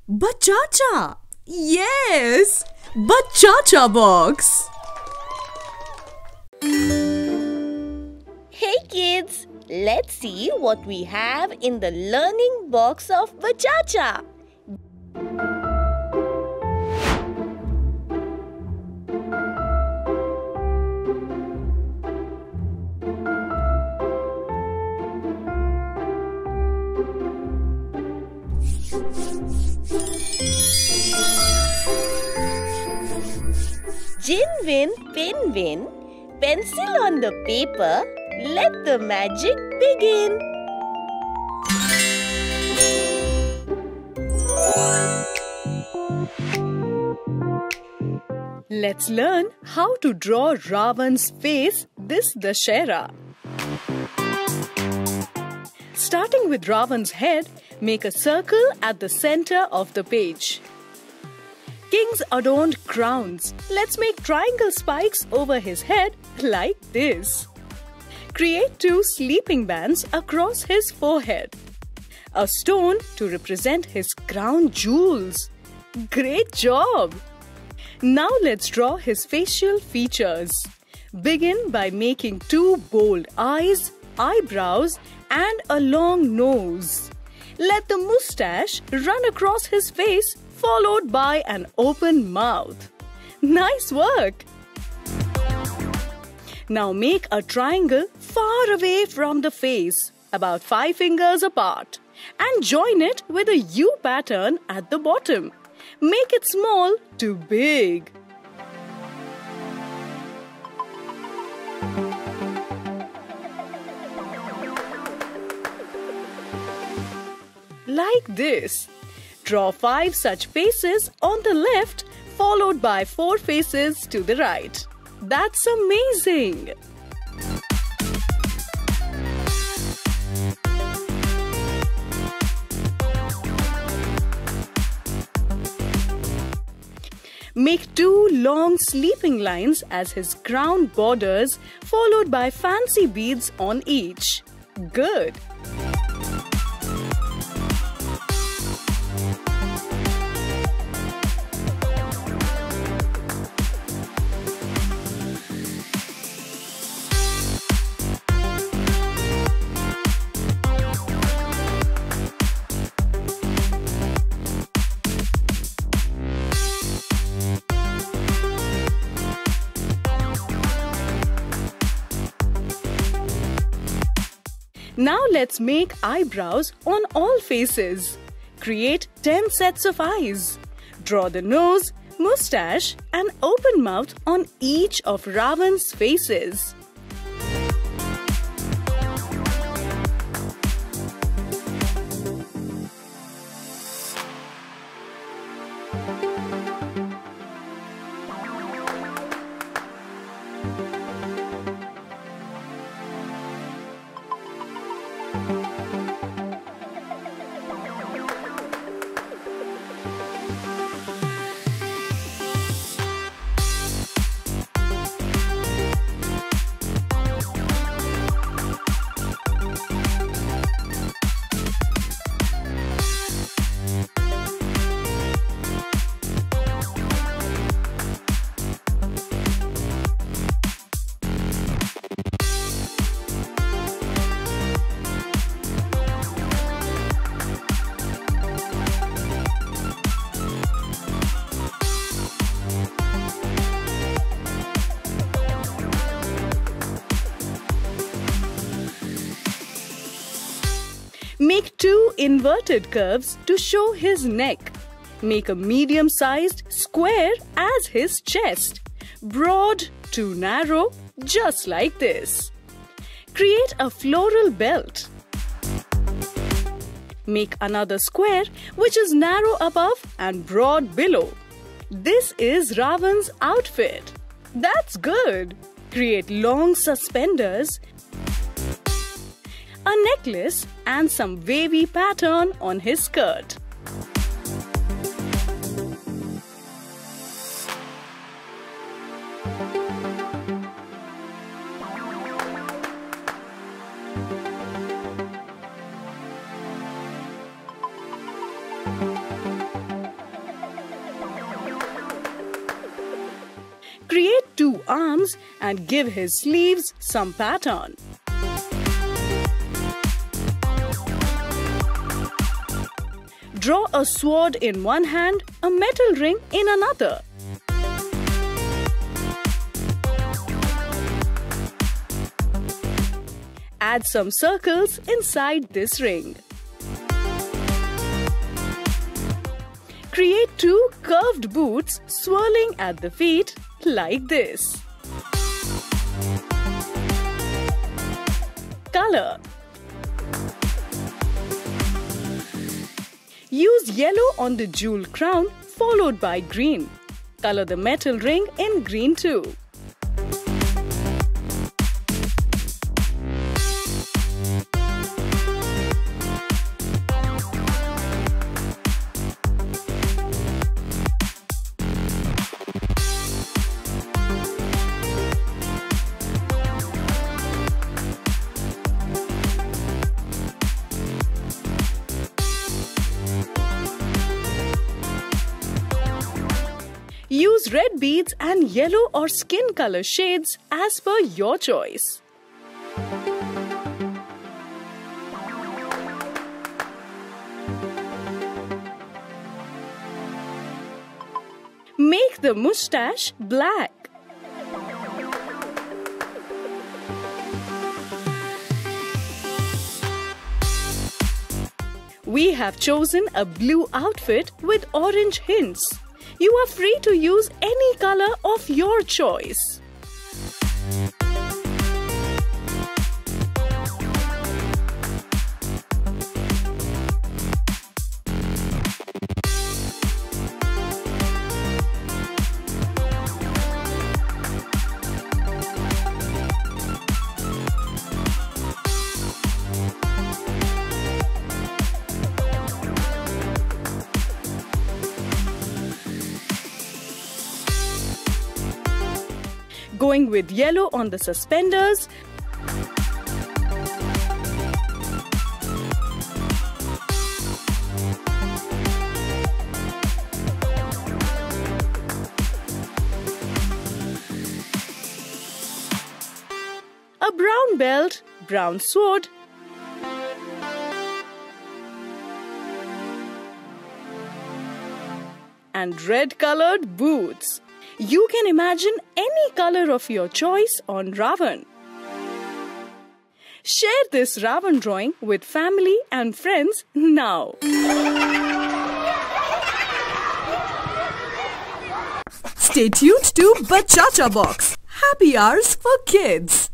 Bachacha! Yes! Bachacha box! Hey kids, let's see what we have in the learning box of Bachacha. Jinwin, Pinwin, pencil on the paper, let the magic begin. Let's learn how to draw Ravan's face this Dussehra. Starting with Ravan's head, make a circle at the center of the page. Kings adorned crowns. Let's make triangle spikes over his head like this. Create 2 sleeping bands across his forehead. A stone to represent his crown jewels. Great job! Now let's draw his facial features. Begin by making 2 bold eyes, eyebrows, and a long nose. Let the moustache run across his face, followed by an open mouth. Nice work! Now make a triangle far away from the face, about 5 fingers apart, and join it with a U pattern at the bottom. Make it small to big. Like this. Draw 5 such faces on the left, followed by 4 faces to the right. That's amazing! Make 2 long sleeping lines as his crown borders, followed by fancy beads on each. Good! Now let's make eyebrows on all faces. Create 10 sets of eyes. Draw the nose, moustache, and open mouth on each of Ravan's faces. Make 2 inverted curves to show his neck. Make a medium-sized square as his chest. Broad to narrow, just like this. Create a floral belt. Make another square which is narrow above and broad below. This is Ravan's outfit. That's good. Create long suspenders, a necklace, and some wavy pattern on his skirt. Create 2 arms and give his sleeves some pattern. Draw a sword in one hand, a metal ring in another. Add some circles inside this ring. Create 2 curved boots swirling at the feet like this. Color. Use yellow on the jewel crown followed by green. Color the metal ring in green too. Use red beads and yellow or skin color shades as per your choice. Make the moustache black. We have chosen a blue outfit with orange hints. You are free to use any color of your choice. Going with yellow on the suspenders. A brown belt, brown sword, and red colored boots. You can imagine any color of your choice on Ravan. Share this Ravan drawing with family and friends now. Stay tuned to Bachacha Box. Happy hours for kids.